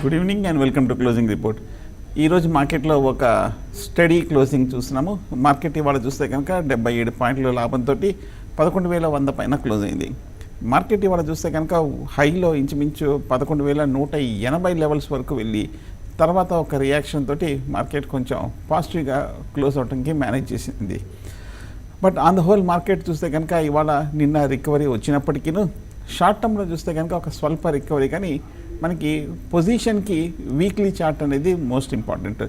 Good evening and welcome to closing report. ఈరోజు మార్కెట్లో ఒక స్టడీ క్లోజింగ్ చూస్తున్నాము. మార్కెట్ ఇవాళ చూస్తే కనుక 77 పాయింట్ల లాభంతో 11,100 పైన క్లోజ్ అయింది. మార్కెట్ ఇవాళ చూస్తే కనుక హైలో ఇంచుమించు 11,180 లెవెల్స్ వరకు వెళ్ళి తర్వాత ఒక రియాక్షన్ తోటి మార్కెట్ కొంచెం పాజిటివ్గా క్లోజ్ అవడానికి మేనేజ్ చేసింది. But on the whole market చూస్తే కనుక ఇవాళ నిన్న రికవరీ వచ్చినప్పటికీ షార్ట్ టర్మ్లో చూస్తే కనుక ఒక స్వల్ప రికవరీ, కానీ మనకి పొజిషన్కి వీక్లీ చార్ట్ అనేది మోస్ట్ ఇంపార్టెంట్.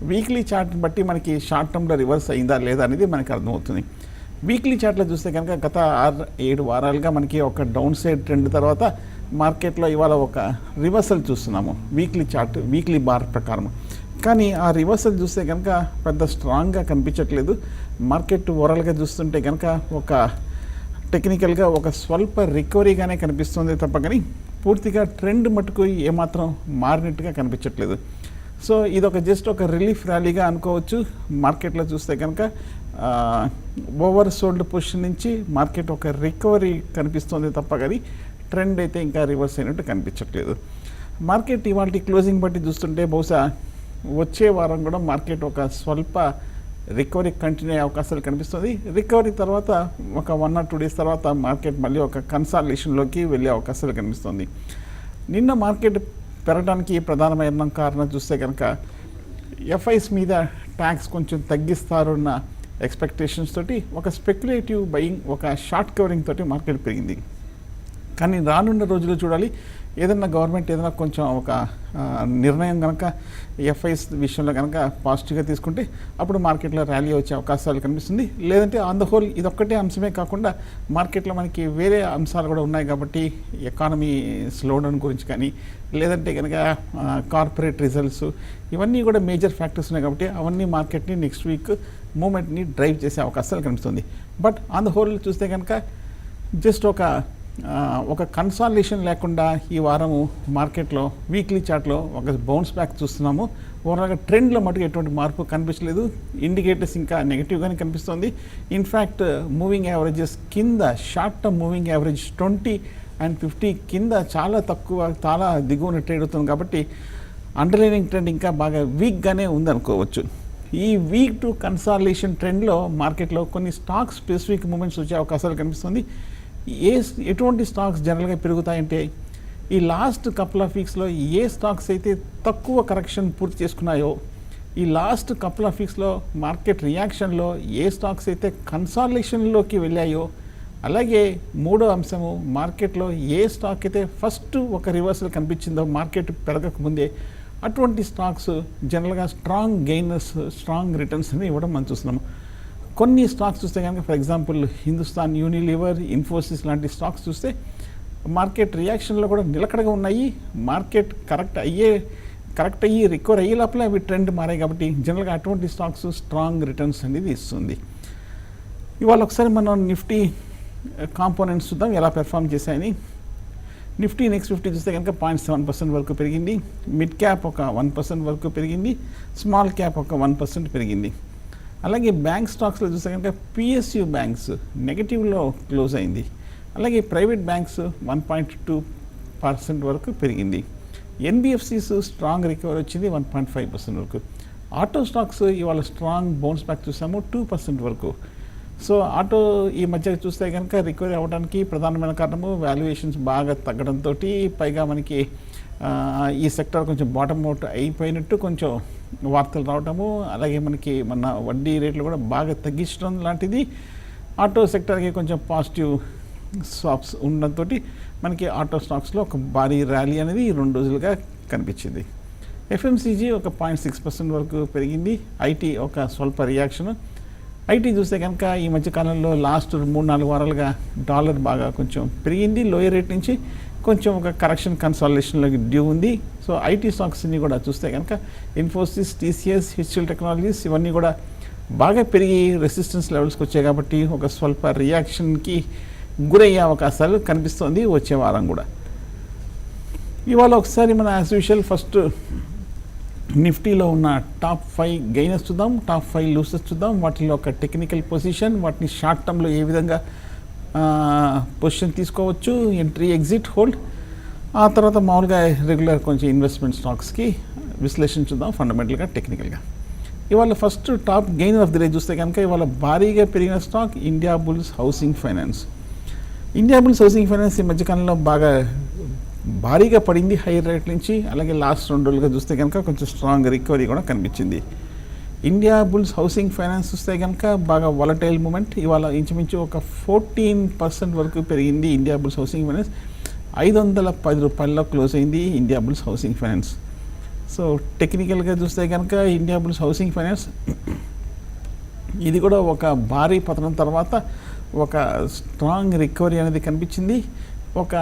వీక్లీ చార్ట్ బట్టి మనకి షార్ట్ టర్మ్లో రివర్స్ అయిందా లేదా అనేది మనకు అర్థమవుతుంది. వీక్లీ చార్ట్లో చూస్తే కనుక గత 6-7 వారాలుగా మనకి ఒక డౌన్ సైడ్ ట్రెండ్ తర్వాత మార్కెట్లో ఇవాళ ఒక రివర్సల్ చూస్తున్నాము వీక్లీ చార్ట్, వీక్లీ బార్ ప్రకారం. కానీ ఆ రివర్సల్ చూస్తే కనుక పెద్ద స్ట్రాంగ్గా కనిపించట్లేదు. మార్కెట్ ఓవరాల్గా చూస్తుంటే కనుక ఒక టెక్నికల్గా ఒక స్వల్ప రికవరీగానే కనిపిస్తుంది తప్ప కానీ పూర్తిగా ట్రెండ్ మటుకు ఏమాత్రం మారినట్టుగా కనిపించట్లేదు. సో ఇదొక జస్ట్ ఒక రిలీఫ్ ర్యాలీగా అనుకోవచ్చు. మార్కెట్లో చూస్తే కనుక ఓవర్ సోల్డ్ పొజిషన్ నుంచి మార్కెట్ ఒక రికవరీ కనిపిస్తుంది తప్ప కానీ ట్రెండ్ అయితే ఇంకా రివర్స్ అయినట్టు కనిపించట్లేదు. మార్కెట్ ఇవాళ క్లోజింగ్ బట్టి చూస్తుంటే బహుశా వచ్చే వారం కూడా మార్కెట్ ఒక స్వల్ప రికవరీ కంటిన్యూ అయ్యే అవకాశాలు కనిపిస్తుంది. రికవరీ తర్వాత ఒక 1 or 2 days తర్వాత మార్కెట్ మళ్ళీ ఒక కన్సాలిడేషన్లోకి వెళ్ళే అవకాశాలు కనిపిస్తుంది. నిన్న మార్కెట్ పెరగడానికి ప్రధానమైన కారణం చూస్తే కనుక ఎఫ్ఐస్ మీద ట్యాక్స్ కొంచెం తగ్గిస్తారన్న ఎక్స్పెక్టేషన్స్ తోటి ఒక స్పెక్యులేటివ్ బయింగ్, ఒక షార్ట్ కవరింగ్ తోటి మార్కెట్ పెరిగింది. కానీ రానున్న రోజుల్లో చూడాలి, ఏదన్నా గవర్నమెంట్ ఏదైనా కొంచెం ఒక నిర్ణయం కనుక ఎఫ్ఐస్ విషయంలో కనుక పాజిటివ్గా తీసుకుంటే అప్పుడు మార్కెట్లో ర్యాలీ వచ్చే అవకాశాలు కనిపిస్తుంది. లేదంటే ఆన్ ద హోల్ ఇదొక్కటే అంశమే కాకుండా మార్కెట్లో మనకి వేరే అంశాలు కూడా ఉన్నాయి కాబట్టి ఎకానమీ స్లోడౌన్ గురించి కానీ లేదంటే కనుక కార్పొరేట్ రిజల్ట్స్ ఇవన్నీ కూడా మేజర్ ఫ్యాక్టర్స్ ఉన్నాయి కాబట్టి అవన్నీ మార్కెట్ని నెక్స్ట్ వీక్ మూమెంట్ని డ్రైవ్ చేసే అవకాశాలు కనిపిస్తుంది. బట్ ఆన్ ద హోల్ చూస్తే కనుక జస్ట్ ఒక కన్సాలిడేషన్ లేకుండా ఈ వారము మార్కెట్లో వీక్లీ చార్ట్లో ఒక బౌన్స్ బ్యాక్ చూస్తున్నాము. ఓవరాల్గా ట్రెండ్లో మటుకు ఎటువంటి మార్పు కనిపించలేదు. ఇండికేటర్స్ ఇంకా నెగిటివ్గానే కనిపిస్తుంది. ఇన్ఫ్యాక్ట్ మూవింగ్ యావరేజెస్ కింద, short term moving average 20 and 50 కింద చాలా తక్కువ, చాలా దిగువన ట్రేడ్ అవుతుంది కాబట్టి అండర్లైనింగ్ ట్రెండ్ ఇంకా బాగా వీక్గానే ఉందనుకోవచ్చు. ఈ వీక్ టు కన్సాలిడేషన్ ట్రెండ్లో మార్కెట్లో కొన్ని స్టాక్స్ స్పెసిఫిక్ మూమెంట్స్ వచ్చే అవకాశాలు కనిపిస్తుంది. ఎటువంటి స్టాక్స్ జనరల్గా పెరుగుతాయంటే ఈ లాస్ట్ కపుల్ ఆఫ్ వీక్స్లో ఏ స్టాక్స్ అయితే తక్కువ కరెక్షన్ పూర్తి చేసుకున్నాయో, ఈ లాస్ట్ కపుల్ ఆఫ్ వీక్స్లో మార్కెట్ రియాక్షన్లో ఏ స్టాక్స్ అయితే కన్సాలిడేషన్లోకి వెళ్ళాయో, అలాగే మూడో అంశము మార్కెట్లో ఏ స్టాక్ అయితే ఫస్ట్ ఒక రివర్సల్ కనిపించిందో మార్కెట్ పెరగకముందే అటువంటి స్టాక్స్ జనరల్గా స్ట్రాంగ్ గెయినర్స్, స్ట్రాంగ్ రిటర్న్స్ అని ఇవ్వడం మనం చూస్తున్నాము. కొన్ని స్టాక్స్ చూస్తే కనుక for example Hindustan Unilever, Infosys లాంటి స్టాక్స్ చూస్తే మార్కెట్ రియాక్షన్లో కూడా నిలకడగా ఉన్నాయి. మార్కెట్ కరెక్ట్ అయ్యి రికవర్ అయ్యే లోపల అవి ట్రెండ్ మారాయి కాబట్టి జనరల్గా అటువంటి స్టాక్స్ స్ట్రాంగ్ రిటర్న్స్ అనేది ఇస్తుంది. ఇవాళ ఒకసారి మనం నిఫ్టీ కాంపోనెంట్స్ చూద్దాం ఎలా పెర్ఫామ్ చేశాయని. నిఫ్టీ నెక్స్ట్ 50 చూస్తే కనుక 0.7% వరకు పెరిగింది. మిడ్ క్యాప్ ఒక 1% వరకు పెరిగింది. స్మాల్ క్యాప్ ఒక 1% పెరిగింది. అలాగే బ్యాంక్ స్టాక్స్లో చూస్తే కనుక పిఎస్యు బ్యాంక్స్ నెగటివ్లో క్లోజ్ అయింది. అలాగే ప్రైవేట్ బ్యాంక్స్ 1.2% వరకు పెరిగింది. ఎన్బిఎఫ్సిస్ స్ట్రాంగ్ రికవరీ వచ్చింది 1.5% వరకు. ఆటో స్టాక్స్ ఇవాళ స్ట్రాంగ్ బౌన్స్ బ్యాక్ చూసాము 2% వరకు. సో ఆటో ఈ మధ్య చూస్తే కనుక రికవరీ అవ్వడానికి ప్రధానమైన కారణము వాల్యుయేషన్స్ బాగా తగ్గడంతో, పైగా మనకి ఈ సెక్టర్ కొంచెం బాటమ్ అవుట్ అయిపోయినట్టు కొంచెం వార్తలు రావటము, అలాగే మనకి మన వడ్డీ రేట్లు కూడా బాగా తగ్గించడం లాంటిది ఆటో సెక్టర్కి కొంచెం పాజిటివ్ స్వాప్స్ ఉండడంతో మనకి ఆటో స్టాక్స్లో ఒక భారీ ర్యాలీ అనేది 2 రోజులుగా కనిపించింది. ఎఫ్ఎంసీజీ ఒక 0.6% వరకు పెరిగింది. ఐటీ ఒక స్వల్ప రియాక్షన్. ఐటీ చూస్తే కనుక ఈ మధ్యకాలంలో లాస్ట్ 3-4 వారాలుగా డాలర్ బాగా కొంచెం పెరిగింది. లోయర్ రేట్ నుంచి కొంచెం ఒక కరెక్షన్ కన్సాలిడేషన్లోకి డ్యూ ఉంది. సో ఐటీ స్టాక్స్ని కూడా చూస్తే కనుక ఇన్ఫోసిస్, టీసీఎస్, హెచ్సిఎల్ టెక్నాలజీస్ ఇవన్నీ కూడా బాగా పెరిగి రెసిస్టెన్స్ లెవెల్స్కి వచ్చాయి కాబట్టి ఒక స్వల్ప రియాక్షన్కి గురయ్యే అవకాశాలు కనిపిస్తుంది వచ్చే వారం కూడా. ఇవాళ ఒకసారి మన యాజ్ యూజువల్ ఫస్ట్ నిఫ్టీలో ఉన్న టాప్ 5 గెయినర్స్ చూద్దాం, టాప్ 5 లూసెస్ చూద్దాం. వాటిలో ఒక టెక్నికల్ పొజిషన్, వాటిని షార్ట్ టర్మ్లో ఏ విధంగా పొజిషన్ తీసుకోవచ్చు, ఎంట్రీ, ఎగ్జిట్, హోల్డ్. ఆ తర్వాత మామూలుగా రెగ్యులర్ కొంచెం ఇన్వెస్ట్మెంట్ స్టాక్స్కి విశ్లేషణ చూద్దాం ఫండమెంటల్గా టెక్నికల్గా. ఇవాళ first top gainer of the day చూస్తే కనుక ఇవాళ భారీగా పెరిగిన stock India bulls housing finance. India bulls housing finance ఈ మధ్యకాలంలో బాగా భారీగా పడింది హైయర్ రేట్ నుంచి. అలాగే లాస్ట్ 2 రోజులుగా చూస్తే కనుక కొంచెం స్ట్రాంగ్ రికవరీ కూడా కనిపించింది. ఇండియా బుల్స్ హౌసింగ్ ఫైనాన్స్ చూస్తే కనుక బాగా వాలటైల్ మూమెంట్. ఇవాళ ఇంచుమించు ఒక 14% వరకు పెరిగింది ఇండియా బుల్స్ హౌసింగ్ ఫైనాన్స్. 510 రూపాయల్లో క్లోజ్ అయింది India bulls housing finance. So టెక్నికల్గా చూస్తే కనుక ఇండియా బుల్స్ హౌసింగ్ ఫైనాన్స్ ఇది కూడా ఒక భారీ పతనం తర్వాత ఒక స్ట్రాంగ్ రికవరీ అనేది కనిపించింది. ఒక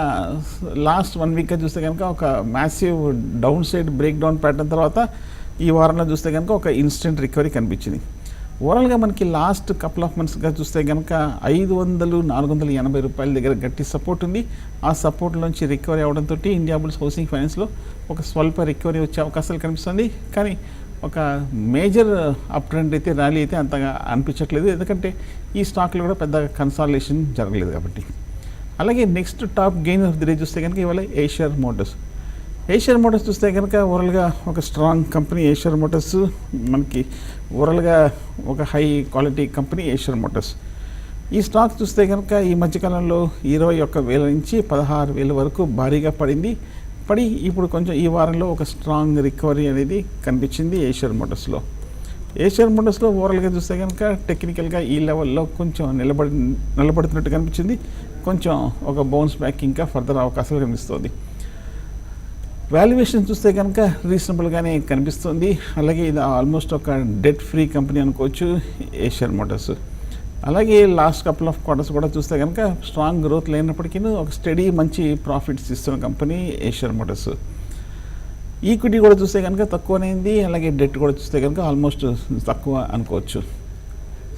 లాస్ట్ 1 వీక్గా చూస్తే కనుక ఒక massive down side break down pattern తర్వాత ఈ వారంలో చూస్తే కనుక ఒక ఇన్స్టెంట్ రికవరీ కనిపించింది. ఓవరాల్గా మనకి లాస్ట్ కపుల్ ఆఫ్ మంత్స్గా చూస్తే కనుక 500-480 రూపాయల దగ్గర గట్టి సపోర్ట్ ఉంది. ఆ సపోర్ట్లోంచి రికవరీ అవడంతో ఇండియా బుల్స్ హౌసింగ్ ఫైనాన్స్లో ఒక స్వల్ప రికవరీ వచ్చే అవకాశాలు కనిపిస్తుంది. కానీ ఒక మేజర్ అప్ ట్రెండ్ అయితే ర్యాలీ అయితే అంతగా అనిపించట్లేదు, ఎందుకంటే ఈ స్టాక్లో కూడా పెద్దగా కన్సాలిడేషన్ జరగలేదు కాబట్టి. అలాగే next top gainer of the day చూస్తే కనుక ఇవాళ ఏషియర్ మోటార్స్. ఏషియర్ మోటార్స్ చూస్తే కనుక ఓవరాల్గా ఒక స్ట్రాంగ్ కంపెనీ ఏషియర్ మోటార్స్. మనకి ఓవరాల్గా ఒక హై క్వాలిటీ కంపెనీ ఏషియర్ మోటార్స్. ఈ స్టాక్ చూస్తే కనుక ఈ మధ్యకాలంలో 21,000 నుంచి 16,000 వరకు భారీగా పడి ఇప్పుడు కొంచెం ఈ వారంలో ఒక స్ట్రాంగ్ రికవరీ అనేది కనిపించింది ఏషియర్ మోటార్స్లో. ఏషియర్ మోటార్స్లో ఓవరాల్గా చూస్తే కనుక టెక్నికల్గా ఈ లెవెల్లో కొంచెం నిలబడుతున్నట్టు కనిపించింది. కొంచెం ఒక బౌన్స్ బ్యాక్ ఇంకా ఫర్దర్ అవకాశాలు కనిపిస్తుంది. వాల్యుయేషన్ చూస్తే కనుక రీజనబుల్గానే కనిపిస్తుంది. అలాగే ఇది ఆల్మోస్ట్ ఒక డెట్ ఫ్రీ కంపెనీ అనుకోవచ్చు ఏషియర్ మోటార్స్. అలాగే లాస్ట్ కపుల్ ఆఫ్ క్వార్టర్స్ కూడా చూస్తే కనుక స్ట్రాంగ్ గ్రోత్ లేనప్పటికీ ఒక స్టడీ మంచి ప్రాఫిట్స్ ఇస్తున్న కంపెనీ ఏషియర్ మోటార్స్. ఈక్విటీ కూడా చూస్తే కనుక తక్కువనేది, అలాగే డెట్ కూడా చూస్తే కనుక ఆల్మోస్ట్ తక్కువ అనుకోవచ్చు.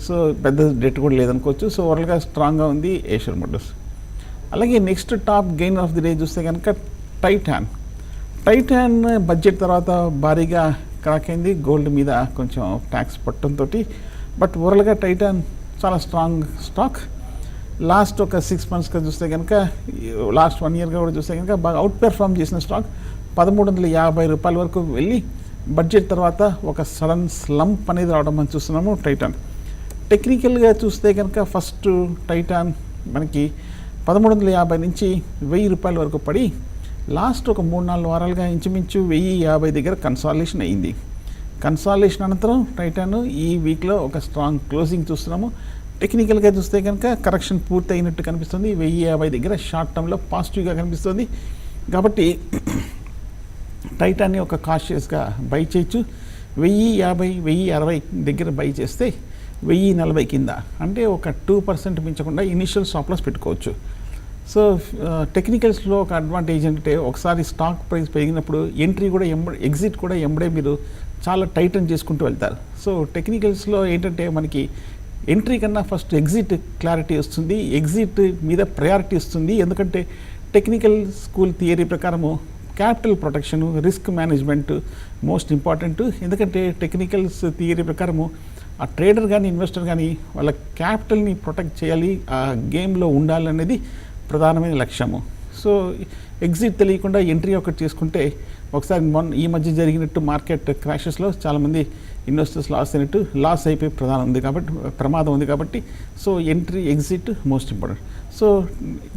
సో పెద్ద డెట్ కూడా లేదనుకోవచ్చు. సో ఓవరాల్గా స్ట్రాంగ్గా ఉంది ఏషియర్ మోటార్స్. అలాగే next top gain of the day చూస్తే కనుక టైటాన్ బడ్జెట్ తర్వాత భారీగా క్రాక్ అయింది గోల్డ్ మీద కొంచెం ట్యాక్స్ పట్టడంతో. బట్ ఓవరాల్గా టైటాన్ చాలా స్ట్రాంగ్ స్టాక్. లాస్ట్ ఒక 6 మంత్స్గా చూస్తే కనుక లాస్ట్ 1 ఇయర్గా కూడా చూస్తే కనుక బాగా అవుట్ పెర్ఫార్మ్ చేసిన స్టాక్ 1350 రూపాయల వరకు వెళ్ళి బడ్జెట్ తర్వాత ఒక సడన్ స్లంప్ అనేది రావడం మనం చూస్తున్నాము టైటాన్. టెక్నికల్గా చూస్తే కనుక ఫస్ట్ టైటాన్ మనకి 1350 నుంచి 1000 రూపాయల వరకు పడి లాస్ట్ ఒక 3-4 వారాలుగా ఇంచుమించు 1050 దగ్గర కన్సాలిడేషన్ అయింది. కన్సాలిడేషన్ అనంతరం టైటాన్ ఈ వీక్లో ఒక స్ట్రాంగ్ క్లోజింగ్ చూస్తున్నాము. టెక్నికల్గా చూస్తే కనుక కరెక్షన్ పూర్తి అయినట్టు కనిపిస్తుంది. 1050 దగ్గర షార్ట్ టర్మ్లో పాజిటివ్గా కనిపిస్తుంది. కాబట్టి టైటాన్ని ఒక కాషియస్గా బై చేయొచ్చు. 1050-1060 దగ్గర బై చేస్తే 1040 కింద అంటే ఒక 2% మించకుండా ఇనిషియల్ స్టాప్ లాస్ పెట్టుకోవచ్చు. సో టెక్నికల్స్లో ఒక అడ్వాంటేజ్ అంటే ఒకసారి స్టాక్ ప్రైస్ పెరిగినప్పుడు ఎంట్రీ కూడా ఎగ్జిట్ కూడా ఎంబడే మీరు చాలా టైటన్ చేసుకుంటూ వెళ్తారు. సో టెక్నికల్స్లో ఏంటంటే మనకి ఎంట్రీ కన్నా ఫస్ట్ ఎగ్జిట్ క్లారిటీ వస్తుంది, ఎగ్జిట్ మీద ప్రయారిటీ వస్తుంది. ఎందుకంటే టెక్నికల్ స్కూల్ థియరీ ప్రకారము capital protection, risk management most important. ఎందుకంటే టెక్నికల్స్ థియరీ ప్రకారము ఆ ట్రేడర్ కానీ ఇన్వెస్టర్ కానీ వాళ్ళ క్యాపిటల్ని ప్రొటెక్ట్ చేయాలి, ఆ గేమ్లో ఉండాలనేది ప్రధానమైన లక్ష్యము. సో ఎగ్జిట్ తెలియకుండా ఎంట్రీ ఒకటి చేసుకుంటే ఒకసారి ఈ మధ్య జరిగినట్టు మార్కెట్ క్రాషెస్లో చాలామంది ఇన్వెస్టర్స్ లాస్ అయిపోయి ప్రమాదం ఉంది కాబట్టి so entry exit most important. So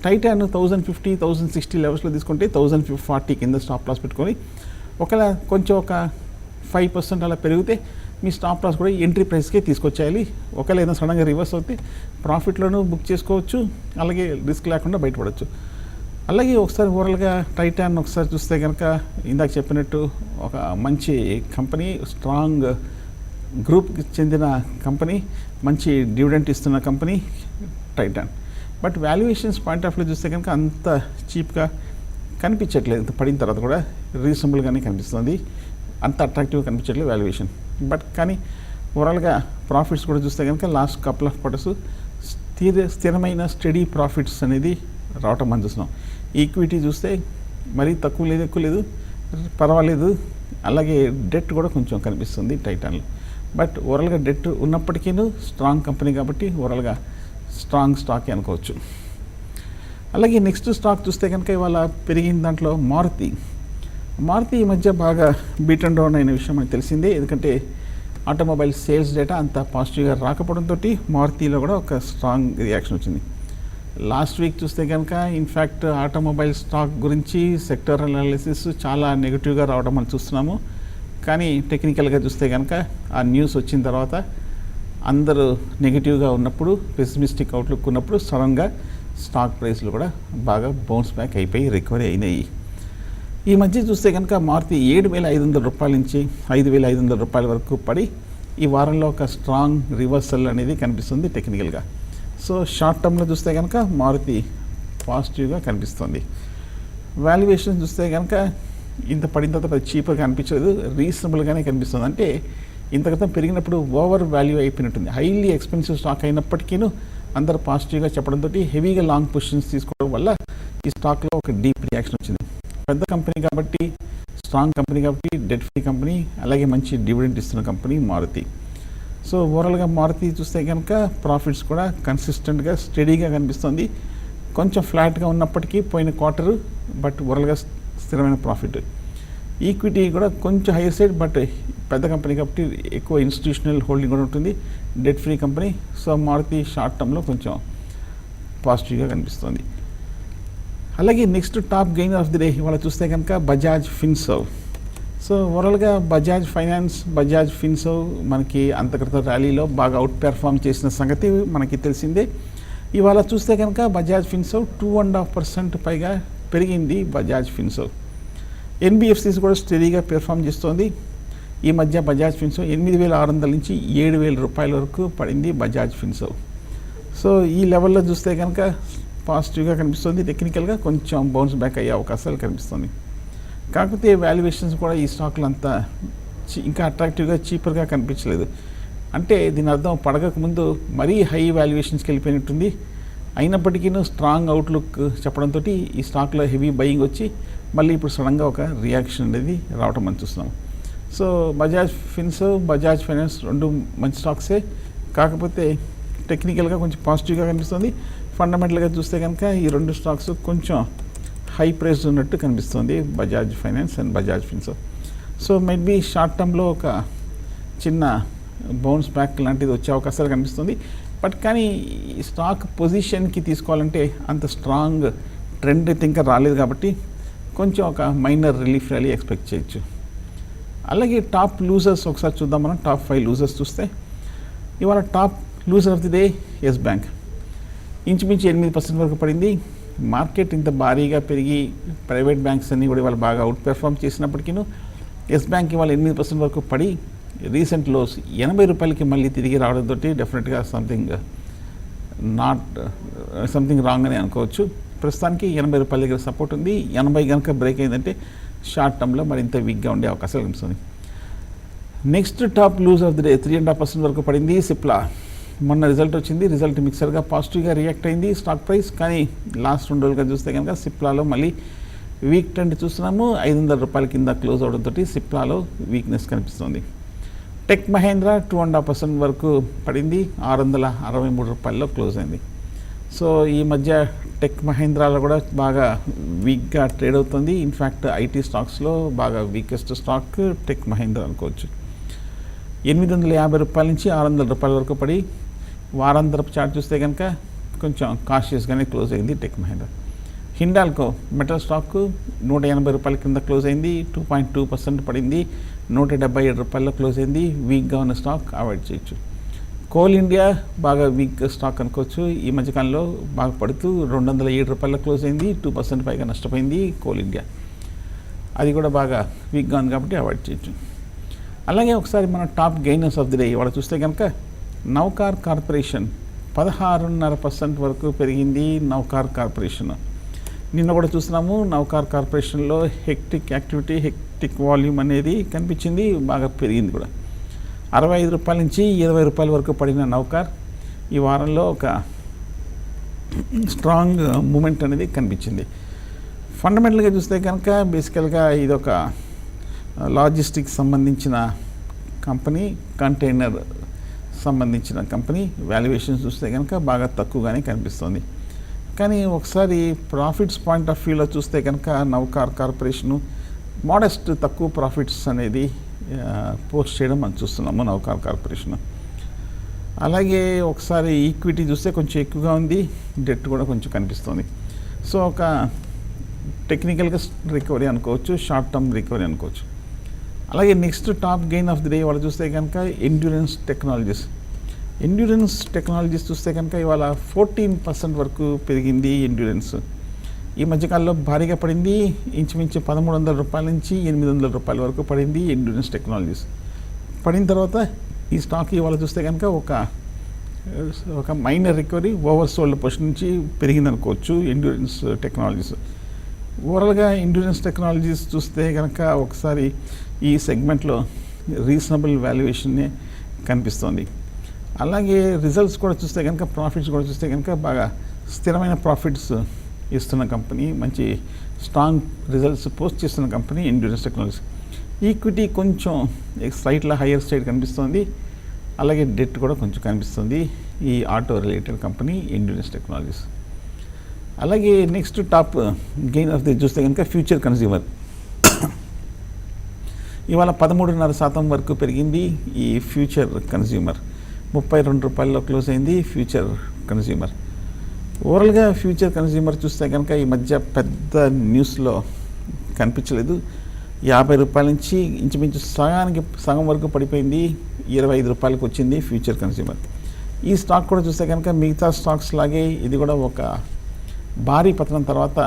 Titan 1050-1060 లెవెల్స్లో తీసుకుంటే 1040 కింద స్టాప్ లాస్ పెట్టుకొని ఒకవేళ కొంచెం ఒక 5% అలా పెరిగితే మీ స్టాప్ లాస్ కూడా ఎంట్రీ ప్రైస్కే తీసుకొచ్చేయాలి. ఒకవేళ ఏదైనా సడన్గా రివర్స్ అవుతే ప్రాఫిట్లోనూ బుక్ చేసుకోవచ్చు, అలాగే రిస్క్ లేకుండా బయటపడవచ్చు. అలాగే ఒకసారి ఓవరాల్గా టైటాన్ ఒకసారి చూస్తే కనుక ఇందాక చెప్పినట్టు ఒక మంచి కంపెనీ, స్ట్రాంగ్ గ్రూప్కి చెందిన కంపెనీ, మంచి డివిడెంట్ ఇస్తున్న company Titan. But valuations point of view చూస్తే కనుక అంత చీప్గా కనిపించట్లేదు. పడిన తర్వాత కూడా రీజనబుల్గానే కనిపిస్తుంది, అంత అట్రాక్టివ్గా కనిపించట్లేదు వాల్యుయేషన్. బట్ కానీ ఓవరాల్గా ప్రాఫిట్స్ కూడా చూస్తే కనుక లాస్ట్ కపుల్ ఆఫ్ క్వార్టర్స్ స్థిరమైన స్టడీ ప్రాఫిట్స్ అనేది రావటం మనం చూస్తున్నాం. ఈక్విటీ చూస్తే మరీ తక్కువ లేదు, ఎక్కువ లేదు, పర్వాలేదు. అలాగే డెట్ కూడా కొంచెం కనిపిస్తుంది టైటాన్లో. బట్ ఓవరాల్గా డెట్ ఉన్నప్పటికీ స్ట్రాంగ్ కంపెనీ కాబట్టి ఓవరాల్గా స్ట్రాంగ్ స్టాక్ అనుకోవచ్చు. అలాగే నెక్స్ట్ స్టాక్ చూస్తే కనుక ఇవాళ పెరిగిన దాంట్లో మారుతి ఈ మధ్య బాగా బీట్ అండ్ డౌన్ అయిన విషయం మనకు తెలిసిందే. ఎందుకంటే ఆటోమొబైల్ సేల్స్ డేటా అంత పాజిటివ్గా రాకపోవడంతో మారుతిలో కూడా ఒక స్ట్రాంగ్ రియాక్షన్ వచ్చింది. లాస్ట్ వీక్ చూస్తే కనుక ఇన్ఫ్యాక్ట్ ఆటోమొబైల్ స్టాక్ గురించి సెక్టర్ అనాలిసిస్ చాలా నెగిటివ్గా రావడం మనం చూస్తున్నాము. కానీ టెక్నికల్గా చూస్తే కనుక ఆ న్యూస్ వచ్చిన తర్వాత అందరూ నెగిటివ్గా ఉన్నప్పుడు, పెసిమిస్టిక్ అవుట్లుక్ ఉన్నప్పుడు సడన్గా స్టాక్ ప్రైస్లు కూడా బాగా బౌన్స్ బ్యాక్ అయిపోయి రికవరీ అయినాయి. ఈ మధ్య చూస్తే కనుక మారుతి 7,500 రూపాయల నుంచి 5,500 రూపాయల వరకు పడి ఈ వారంలో ఒక స్ట్రాంగ్ రివర్సల్ అనేది కనిపిస్తుంది టెక్నికల్గా. సో షార్ట్ టర్మ్లో చూస్తే కనుక మారుతి పాజిటివ్గా కనిపిస్తుంది. వాల్యుయేషన్ చూస్తే కనుక ఇంత పడిన తర్వాత చీప్గా కనిపించలేదు, రీజనబుల్గానే కనిపిస్తుంది. అంటే ఇంత క్రితం పెరిగినప్పుడు ఓవర్ వాల్యూ అయిపోయినట్టుంది. హైలీ ఎక్స్పెన్సివ్ స్టాక్ అయినప్పటికీ అందరూ పాజిటివ్గా చెప్పడంతో హెవీగా లాంగ్ పొజిషన్స్ తీసుకోవడం వల్ల ఈ స్టాక్లో ఒక డీప్ రియాక్షన్ వచ్చింది. పెద్ద కంపెనీ కాబట్టి, స్ట్రాంగ్ కంపెనీ కాబట్టి, డెట్ ఫ్రీ కంపెనీ, అలాగే మంచి డివిడెంట్ ఇస్తున్న కంపెనీ మారుతి. సో ఓవరాల్గా మారుతి చూస్తే కనుక ప్రాఫిట్స్ కూడా కన్సిస్టెంట్గా స్టడీగా కనిపిస్తుంది. కొంచెం ఫ్లాట్గా ఉన్నప్పటికీ పోయిన క్వార్టరు, బట్ ఓవరాల్గా స్థిరమైన ప్రాఫిట్. ఈక్విటీ కూడా కొంచెం హైయర్ సైడ్, బట్ పెద్ద కంపెనీ కాబట్టి ఎక్కువ ఇన్స్టిట్యూషనల్ హోల్డింగ్ కూడా ఉంటుంది, debt free company. So Maruti short టర్మ్లో కొంచెం పాజిటివ్గా కనిపిస్తుంది. అలాగే next top gainer of the day ఇవాళ చూస్తే కనుక బజాజ్ ఫిన్సర్వ్. సో ఓవరాల్గా బజాజ్ ఫైనాన్స్, బజాజ్ ఫిన్సర్వ్ మనకి అంతక్రిత ర్యాలీలో బాగా అవుట్ పెర్ఫామ్ చేసిన సంగతి మనకి తెలిసిందే. ఇవాళ చూస్తే కనుక బజాజ్ ఫిన్సర్వ్ 2.5% పైగా పెరిగింది బజాజ్ ఫిన్సర్వ్. ఎన్బిఎఫ్సిస్ కూడా స్టడీగా పెర్ఫామ్ చేస్తోంది. ఈ మధ్య బజాజ్ ఫిన్సర్వ్ 8,600 నుంచి 7,000 రూపాయల వరకు పడింది బజాజ్ ఫిన్సర్వ్. సో ఈ లెవెల్లో చూస్తే కనుక పాజిటివ్గా కనిపిస్తుంది. టెక్నికల్గా కొంచెం బౌన్స్ బ్యాక్ అయ్యే అవకాశాలు కనిపిస్తుంది. కాకపోతే వాల్యుయేషన్స్ కూడా ఈ స్టాక్లు అంతా ఇంకా అట్రాక్టివ్గా, చీపర్గా కనిపించలేదు. అంటే దీని అర్థం పడగక ముందు మరీ హై వాల్యుయేషన్స్కి వెళ్ళిపోయినట్టుంది. అయినప్పటికీ స్ట్రాంగ్ అవుట్లుక్ చెప్పడంతో ఈ స్టాక్లో హెవీ బయింగ్ వచ్చి మళ్ళీ ఇప్పుడు సడన్గా ఒక రియాక్షన్ అనేది రావటం మనం చూస్తున్నాం. సో బజాజ్ ఫిన్సర్వ్, బజాజ్ ఫైనాన్స్ రెండు మంచి స్టాక్సే. కాకపోతే టెక్నికల్గా కొంచెం పాజిటివ్గా కనిపిస్తుంది. ఫండమెంటల్గా చూస్తే కనుక ఈ రెండు స్టాక్స్ కొంచెం హై ప్రైస్ ఉన్నట్టు కనిపిస్తుంది, Bajaj finance and Bajaj Finserv. So might be short టర్మ్లో ఒక చిన్న బౌన్స్ బ్యాక్ లాంటిది వచ్చే అవకాశాలు కనిపిస్తుంది. బట్ కానీ ఈ స్టాక్ పొజిషన్కి తీసుకోవాలంటే అంత స్ట్రాంగ్ ట్రెండ్ అయితే ఇంకా రాలేదు కాబట్టి కొంచెం ఒక మైనర్ రిలీఫ్ ర్యాలీ ఎక్స్పెక్ట్ చేయొచ్చు. అలాగే టాప్ లూజర్స్ ఒకసారి చూద్దాం. మనం టాప్ 5 లూజర్స్ చూస్తే ఇవాళ top loser of the day Yes Bank. ఇంచుమించు 8% వరకు పడింది. మార్కెట్ ఇంత భారీగా పెరిగి ప్రైవేట్ బ్యాంక్స్ అన్నీ కూడా ఇవాళ బాగా అవుట్ పెర్ఫామ్ చేసినప్పటికీ ఎస్ బ్యాంక్ ఇవాళ 8% వరకు పడి రీసెంట్ లోస్ 80 రూపాయలకి మళ్ళీ తిరిగి రావడంతో డెఫినెట్గా సంథింగ్ రాంగ్ అని అనుకోవచ్చు. ప్రస్తుతానికి 80 రూపాయల దగ్గర సపోర్ట్ ఉంది. 80 కనుక బ్రేక్ అయిందంటే షార్ట్ టర్మ్లో మరింత వీక్గా ఉండే అవకాశాలు కనిపిస్తుంది. Next top lose of the day 3.5% వరకు పడింది సిప్లా. మొన్న రిజల్ట్ వచ్చింది. రిజల్ట్ మిక్సర్గా పాజిటివ్గా రియాక్ట్ అయింది స్టాక్ ప్రైస్. కానీ లాస్ట్ 2 రోజులుగా చూస్తే కనుక సిప్లాలో మళ్ళీ వీక్ ట్రెండ్ చూస్తున్నాము. 500 రూపాయల కింద క్లోజ్ అవడంతో సిప్లాలో వీక్నెస్ కనిపిస్తుంది. టెక్ మహేంద్ర 2.5% వరకు పడింది. 663 రూపాయల్లో క్లోజ్ అయింది. సో ఈ మధ్య టెక్ మహేంద్రాలో కూడా బాగా వీక్గా ట్రేడ్ అవుతుంది. ఇన్ఫ్యాక్ట్ ఐటీ స్టాక్స్లో బాగా వీకెస్ట్ స్టాక్ టెక్ మహేంద్ర అనుకోవచ్చు. 850 రూపాయల నుంచి 600 రూపాయల వరకు పడి వారాంతరపు చార్ట్ చూస్తే కనుక కొంచెం కాషియస్గానే క్లోజ్ అయింది టెక్ మహేంద్ర. హిండాల్కో మెటల్ స్టాక్ 180 రూపాయల కింద క్లోజ్ అయింది. 2.2% పడింది. 177 రూపాయల్లో క్లోజ్ అయింది. వీక్గా ఉన్న స్టాక్ అవాయిడ్ చేయొచ్చు. కోల్ ఇండియా బాగా వీక్ స్టాక్ అనుకోవచ్చు. ఈ మధ్యకాలంలో బాగా పడుతూ 207 రూపాయల్లో క్లోజ్ అయింది. 2% పైగా నష్టపోయింది కోల్ ఇండియా. అది కూడా బాగా వీక్గా ఉంది కాబట్టి అవాయిడ్ చేయొచ్చు. అలాగే ఒకసారి మన top gainers of the day ఇవాళ చూస్తే కనుక నౌకార్ కార్పొరేషన్ 16.5% వరకు పెరిగింది. నౌకార్ కార్పొరేషన్ నిన్న కూడా చూస్తున్నాము. నౌకార్ కార్పొరేషన్లో హెక్టిక్ యాక్టివిటీ, హెక్టిక్ వాల్యూమ్ అనేది కనిపించింది. బాగా పెరిగింది కూడా. 65 రూపాయల నుంచి 20 రూపాయల వరకు పడిన నౌకార్ ఈ వారంలో ఒక స్ట్రాంగ్ మూమెంట్ అనేది కనిపించింది. ఫండమెంటల్గా చూస్తే కనుక బేసికల్గా ఇదొక లాజిస్టిక్స్ సంబంధించిన కంపెనీ, కంటైనర్ సంబంధించిన కంపెనీ. వాల్యుయేషన్స్ చూస్తే కనుక బాగా తక్కువగానే కనిపిస్తుంది. కానీ ఒకసారి ప్రాఫిట్స్ పాయింట్ ఆఫ్ వ్యూలో చూస్తే కనుక నవకార్ కార్పొరేషను మోడెస్ట్ తక్కువ ప్రాఫిట్స్ అనేది పోస్ట్ చేయడం మనం చూస్తున్నాము నవకార్ కార్పొరేషన్. అలాగే ఒకసారి ఈక్విటీ చూస్తే కొంచెం ఎక్కువగా ఉంది, డెట్ కూడా కొంచెం కనిపిస్తుంది. సో ఒక టెక్నికల్గా రికవరీ అనుకోవచ్చు, షార్ట్ టర్మ్ రికవరీ అనుకోవచ్చు. అలాగే next top gain of the day వాళ్ళు చూస్తే కనుక ఎండ్యూరెన్స్ టెక్నాలజీస్ చూస్తే కనుక ఇవాళ 14% వరకు పెరిగింది ఎండ్యూరెన్స్. ఈ మధ్యకాలంలో భారీగా పడింది, ఇంచుమించు 1,300 రూపాయల నుంచి 800 రూపాయల వరకు పడింది ఎండ్యూరెన్స్ టెక్నాలజీస్. పడిన తర్వాత ఈ స్టాక్ ఇవాళ చూస్తే కనుక ఒక minor recovery, over sold position నుంచి పెరిగింది అనుకోవచ్చు ఎండ్యూరెన్స్ టెక్నాలజీస్. ఓవరాల్గా ఎండ్యూరెన్స్ టెక్నాలజీస్ చూస్తే కనుక ఒకసారి ఈ సెగ్మెంట్లో రీజనబుల్ వాల్యుయేషన్నే కనిపిస్తోంది. అలాగే రిజల్ట్స్ కూడా చూస్తే కనుక, ప్రాఫిట్స్ కూడా చూస్తే కనుక బాగా స్థిరమైన ప్రాఫిట్స్ ఇస్తున్న కంపెనీ, మంచి స్ట్రాంగ్ రిజల్ట్స్ పోస్ట్ చేస్తున్న కంపెనీ ఎండ్యూరెన్స్ టెక్నాలజీస్. ఈక్విటీ కొంచెం స్లైట్లా హయ్యర్ సైడ్ కనిపిస్తుంది, అలాగే డెట్ కూడా కొంచెం కనిపిస్తుంది ఈ auto related company Endurance Technologies. అలాగే next top gain of the చూస్తే కనుక ఫ్యూచర్ కన్స్యూమర్. ఇవాళ 13.5% వరకు పెరిగింది ఈ ఫ్యూచర్ కన్స్యూమర్. 32 రూపాయల్లో క్లోజ్ అయింది ఫ్యూచర్ కన్స్యూమర్. ఓవరాల్గా ఫ్యూచర్ కన్స్యూమర్ చూస్తే కనుక ఈ మధ్య పెద్ద న్యూస్లో కనిపించలేదు. 50 రూపాయల నుంచి ఇంచుమించు సగం వరకు పడిపోయింది, 25 రూపాయలకు వచ్చింది ఫ్యూచర్ కన్స్యూమర్. ఈ స్టాక్ కూడా చూస్తే కనుక మిగతా స్టాక్స్ లాగే ఇది కూడా ఒక భారీ పతనం తర్వాత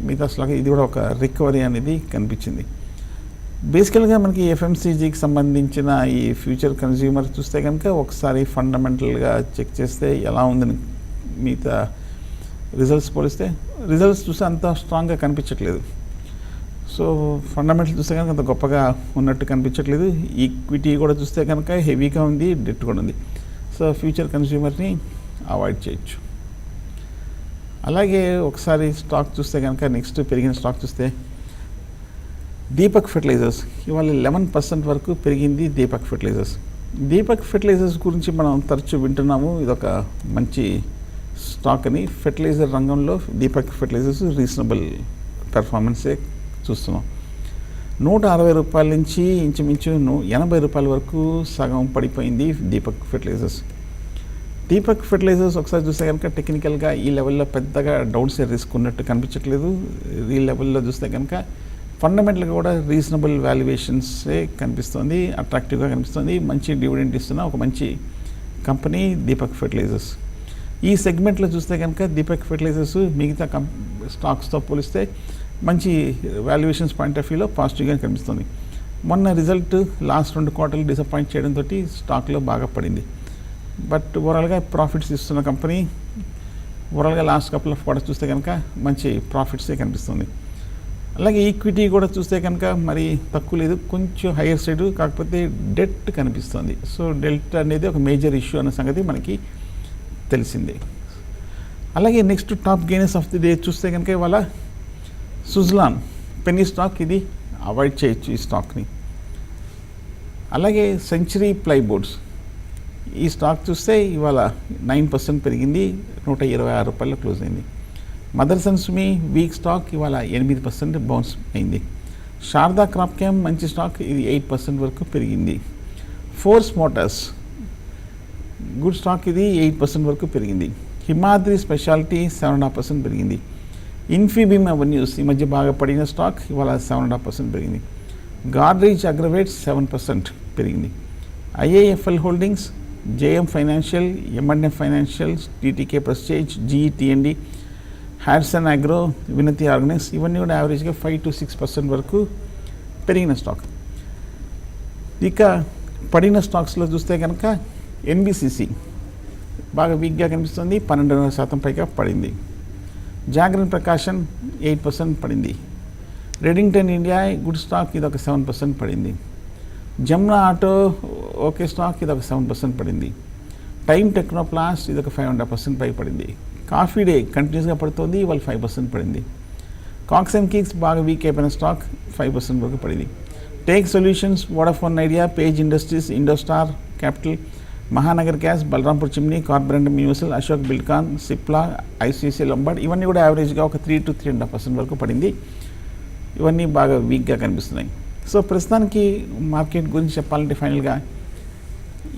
మిగతా స్టాక్ ఇది కూడా ఒక రికవరీ అనేది కనిపించింది. బేసికల్గా మనకి ఎఫ్ఎంసీజీకి సంబంధించిన ఈ ఫ్యూచర్ కన్స్యూమర్ చూస్తే కనుక ఒకసారి ఫండమెంటల్గా చెక్ చేస్తే ఎలా ఉందని మిగతా రిజల్ట్స్ పోలిస్తే రిజల్ట్స్ చూస్తే అంత స్ట్రాంగ్గా కనిపించట్లేదు. సో ఫండమెంటల్ చూస్తే కనుక అంత గొప్పగా ఉన్నట్టు కనిపించట్లేదు. ఈక్విటీ కూడా చూస్తే కనుక హెవీగా ఉంది, డెట్ కూడా ఉంది. సో ఫ్యూచర్ కన్స్యూమర్ని అవాయిడ్ చేయొచ్చు. అలాగే ఒకసారి స్టాక్ చూస్తే కనుక నెక్స్ట్ పెరిగిన స్టాక్ చూస్తే దీపక్ ఫెర్టిలైజర్స్. ఇవాళ 11% వరకు పెరిగింది దీపక్ ఫెర్టిలైజర్స్ గురించి మనం తరచూ వింటున్నాము. ఇదొక మంచి స్టాక్ అని. ఫెర్టిలైజర్ రంగంలో దీపక్ ఫెర్టిలైజర్స్ రీజనబుల్ పెర్ఫార్మెన్సే చూస్తున్నాం. 160 రూపాయల నుంచి ఇంచుమించు 80 రూపాయల వరకు సగం పడిపోయింది దీపక్ ఫెర్టిలైజర్స్. ఒకసారి చూస్తే కనుక టెక్నికల్గా ఈ లెవెల్లో పెద్దగా డౌన్ సైడ్ రిస్క్ ఉన్నట్టు కనిపించట్లేదు. ఈ లెవెల్లో చూస్తే కనుక ఫండమెంటల్గా కూడా రీజనబుల్ వాల్యుయేషన్సే కనిపిస్తుంది, అట్రాక్టివ్గా కనిపిస్తుంది. మంచి డివిడెండ్ ఇస్తున్న ఒక మంచి కంపెనీ దీపక్ ఫెర్టిలైజర్స్. ఈ సెగ్మెంట్లో చూస్తే కనుక దీపక్ ఫెర్టిలైజర్స్ మిగతా స్టాక్స్తో పోలిస్తే మంచి వాల్యుయేషన్స్ పాయింట్ ఆఫ్ వ్యూలో పాజిటివ్గా కనిపిస్తుంది. మొన్న రిజల్ట్ లాస్ట్ 2 క్వార్టర్లు డిసప్పాయింట్ చేయడంతో స్టాక్లో బాగా పడింది. బట్ ఓవరాల్గా ప్రాఫిట్స్ ఇస్తున్న కంపెనీ. ఓవరాల్గా లాస్ట్ కపుల్ ఆఫ్ క్వార్టర్స్ చూస్తే కనుక మంచి ప్రాఫిట్సే కనిపిస్తుంది. అలాగే ఈక్విటీ కూడా చూస్తే కనుక మరి తక్కువ లేదు, కొంచెం హైయర్ సైడ్, కాకపోతే డెట్ కనిపిస్తుంది. సో డెట్ అనేది ఒక మేజర్ ఇష్యూ అనే సంగతి మనకి తెలిసిందే. అలాగే next top gainers of the day చూస్తే కనుక ఇవాళ సుజ్లాన్ పెన్నీ స్టాక్, ఇది అవాయిడ్ చేయొచ్చు ఈ స్టాక్ని. అలాగే సెంచరీ ప్లైబోర్డ్స్, ఈ స్టాక్ చూస్తే ఇవాళ 9% పెరిగింది, 126 రూపాయల్లో క్లోజ్ అయింది. మదర్సన్ సుమి వీక్ స్టాక్ ఇవాళ 8% బౌన్స్ అయింది. శారదా క్రాప్కెమ్ మంచి స్టాక్, ఇది 8% వరకు పెరిగింది. ఫోర్స్ మోటార్స్ గుడ్ స్టాక్, ఇది 8% వరకు పెరిగింది. హిమాద్రి స్పెషాలిటీ 7.5% పెరిగింది. ఇన్ఫీబీమ్ అవెన్యూస్ ఈ మధ్య బాగా పడిన స్టాక్, ఇవాళ 7.5% పెరిగింది. గాడ్రేజ్ అగ్రవేట్స్ 7% పెరిగింది. IIFL Holdings, JM Financial, MNF Financials, TTK Prestige, GETND, Hatsun Agro, Vinati Organics ఇవన్నీ కూడా యావరేజ్గా 5 to 6% వరకు పెరిగిన స్టాక్. ఇక పడిన స్టాక్స్లో చూస్తే కనుక ఎన్బిసిసి బాగా వీక్గా కనిపిస్తుంది, 12.5% పైగా పడింది. జాగ్రన్ ప్రకాశన్ 8% పడింది. రెడింగ్టన్ ఇండియా గుడ్ స్టాక్, ఇది ఒక 7% పడింది. జమునా ఆటో ఓకే స్టాక్, ఇది ఒక 7% పడింది. టైమ్ టెక్నోప్లాస్ట్, ఇది ఒక 5.5% పై పడింది. కాఫీ డే కంటిన్యూస్గా పడుతుంది, ఇవాళ 5% పడింది. కాక్స్ అండ్ కిక్స్ బాగా వీక్ అయిపోయిన స్టాక్, 5% వరకు పడింది. Take Solutions, Vodafone Idea, Page Industries, IndoStar Capital, Mahanagar Gas, Balrampur Chini, Corporate Universal, Ashok Buildcon, Cipla, ICICI Lombard ఇవన్నీ కూడా యావరేజ్గా ఒక 3 to 3.5% వరకు పడింది. ఇవన్నీ బాగా వీక్గా కనిపిస్తున్నాయి. సో ప్రస్తుతానికి మార్కెట్ గురించి చెప్పాలంటే ఫైనల్గా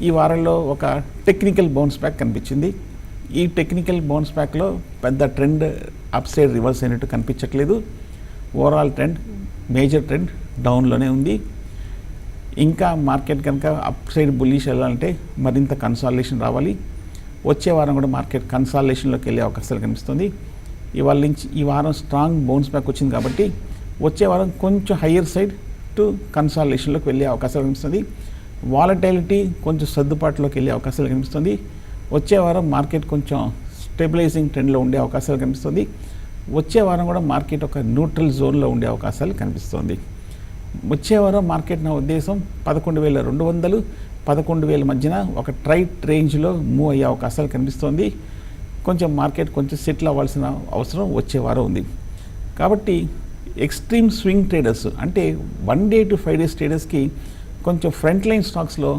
ఈ వారంలో ఒక టెక్నికల్ బౌన్స్ బ్యాక్ కనిపించింది. ఈ టెక్నికల్ బౌన్స్ బ్యాక్లో పెద్ద ట్రెండ్ అప్ సైడ్ రివర్స్ అయినట్టు కనిపించట్లేదు. ఓవరాల్ ట్రెండ్, మేజర్ ట్రెండ్ డౌన్లోనే ఉంది. ఇంకా మార్కెట్ కనుక అప్ సైడ్ బుల్లిష్ వెళ్ళాలంటే మరింత కన్సాలిడేషన్ రావాలి. వచ్చే వారం కూడా మార్కెట్ కన్సాలిడేషన్లోకి వెళ్ళే అవకాశాలు కనిపిస్తుంది. ఇవాళ నుంచి ఈ వారం స్ట్రాంగ్ బౌన్స్ బ్యాక్ వచ్చింది కాబట్టి వచ్చే వారం కొంచెం హయ్యర్ సైడ్ టు కన్సాలిడేషన్లోకి వెళ్ళే అవకాశాలు కనిపిస్తుంది. వాలటైలిటీ కొంచెం సర్దుబాటులోకి వెళ్ళే అవకాశాలు కనిపిస్తుంది. వచ్చే వారం మార్కెట్ కొంచెం స్టెబిలైజింగ్ ట్రెండ్లో ఉండే అవకాశాలు కనిపిస్తుంది. వచ్చే వారం కూడా మార్కెట్ ఒక న్యూట్రల్ జోన్లో ఉండే అవకాశాలు కనిపిస్తుంది. వచ్చే వారం మార్కెట్ నా ఉద్దేశం 11,200, 11,000 మధ్యన ఒక ట్రైట్ రేంజ్లో మూవ్ అయ్యే అవకాశాలు కనిపిస్తుంది. కొంచెం మార్కెట్ కొంచెం సెటిల్ అవ్వాల్సిన అవసరం వచ్చే వారం ఉంది. కాబట్టి ఎక్స్ట్రీమ్ స్వింగ్ ట్రేడర్స్ అంటే 1 day to 5 days ట్రేడర్స్కి కొంచెం ఫ్రంట్ లైన్ స్టాక్స్లో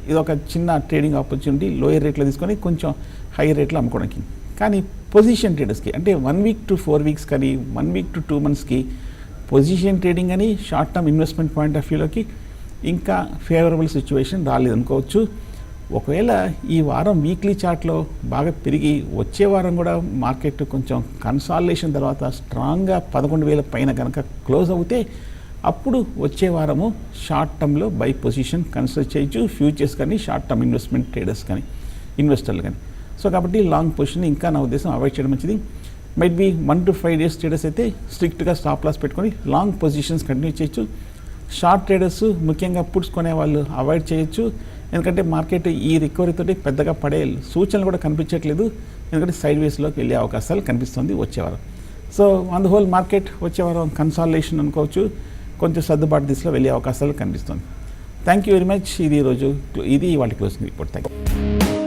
ఇది ఒక చిన్న ట్రేడింగ్ ఆపర్చునిటీ, లోయర్ రేట్లో తీసుకొని కొంచెం హైయర్ రేట్లో అమ్ముకోవడానికి. కానీ పొజిషన్ ట్రేడర్స్కి అంటే 1 week to 4 weeks కానీ 1 week to 2 monthsకి పొజిషన్ ట్రేడింగ్ అని short term investment point of వ్యూలోకి ఇంకా ఫేవరబుల్ సిచ్యువేషన్ రాలేదనుకోవచ్చు. ఒకవేళ ఈ వారం వీక్లీ చార్ట్లో బాగా పెరిగి వచ్చే వారం కూడా మార్కెట్ కొంచెం కన్సాలిడేషన్ తర్వాత స్ట్రాంగ్గా 11,000 పైన కనుక క్లోజ్ అవుతే అప్పుడు వచ్చే వారము షార్ట్ టర్మ్లో బై పొజిషన్ కన్సిడర్ చేయొచ్చు, ఫ్యూచర్స్ కానీ షార్ట్ టర్మ్ ఇన్వెస్ట్మెంట్ ట్రేడర్స్ కానీ ఇన్వెస్టర్లు కానీ. సో కాబట్టి లాంగ్ పొజిషన్ ఇంకా నా ఉద్దేశం అవాయిడ్ చేయడం మంచిది. Might be 1 to 5 days traders అయితే స్ట్రిక్ట్గా స్టాప్ లాస్ పెట్టుకొని లాంగ్ పొజిషన్స్ కంటిన్యూ చేయొచ్చు. షార్ట్ ట్రేడర్స్ ముఖ్యంగా పుట్స్ కొనే వాళ్ళు అవాయిడ్ చేయొచ్చు. ఎందుకంటే మార్కెట్ ఈ రికవరీతో పెద్దగా పడే సూచనలు కూడా కనిపించట్లేదు. ఎందుకంటే సైడ్ వేస్లోకి వెళ్ళే అవకాశాలు కనిపిస్తుంది వచ్చేవారం. So on the whole market వచ్చేవారం కన్సాలిడేషన్ అనుకోవచ్చు, కొంచెం సర్దుబాటు దిశలో వెళ్ళే అవకాశాలు కనిపిస్తుంది. Thank you very much. ఇది ఇవాళ క్లోజింగ్ రిపోర్ట్. Thank you.